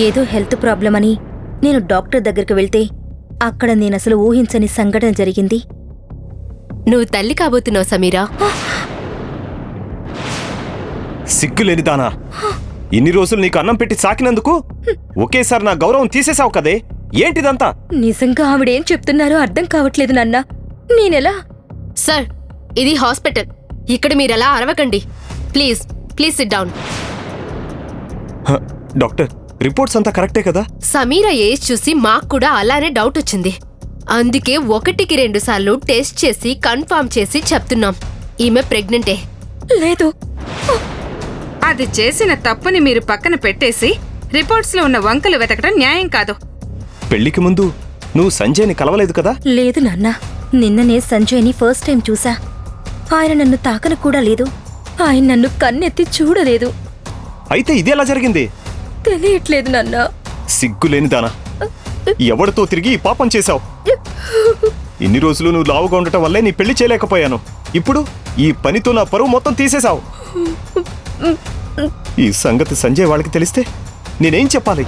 ఏదో health problem అని నేను డాక్టర్ దగ్గరికి వెళ్తే అక్కడ నేనసలు ఊహించని సంఘటన జరిగింది. నువ్వు తల్లి కాబోతున్నావు సమీరా. సిగ్గులేనిదానా, ఇన్ని రోజులు నీకు అన్నం పెట్టి సాకినందుకు ఒకేసారి నా గౌరవం తీసేసావు కదే, ఏంటిదంతా? నిజంగా ఆవిడేం చెప్తున్నారో అర్థం కావట్లేదు నాన్న. నేనెలా? సార్, ఇది హాస్పిటల్. ఇక్కడ మీరలా అరవకండి. Please please sit down. Doctor, reports అంతా కరెక్టే కదా? సమీరా ఏజ్ చూసి మాకు కూడా అలానే డౌట్ వచ్చింది. అందుకే 1కి 2 సార్లు టెస్ట్ చేసి కన్ఫర్మ్ చేసి చెప్తున్నాం, ఈమె ప్రెగ్నెంటే. లేదు, అది చేసిన తప్పుని మీరు పక్కన పెట్టేసి రిపోర్ట్స్ లో ఉన్న వంకలు వెతకడం న్యాయం కాదు. పెళ్లికి ముందు నువ్వు సంజయ్ని కలవలేదు కదా? లేదు నాన్న. నిన్ననే సంజయ్ని ఫస్ట్ టైం చూసా. ఆయన నన్ను తాకను కూడా లేదు. ఆయన నన్ను కన్నెత్తి చూడలేదు. అయితే ఇది ఎలా జరిగింది? తెలియట్లేదు నాన్న. సిగ్గులేనిదానా, ఎవరితో తిరిగి ఈ పాపం చేశావు? ఇన్ని రోజులు నువ్వు లావుగా ఉండటం వల్లే నీ పెళ్లి చేయలేకపోయాను. ఇప్పుడు ఈ పనితో నా పరువు మొత్తం తీసేశావు. ఈ సంగతి సంజయ్ వాళ్ళకి తెలిస్తే నేనేం చెప్పాలి?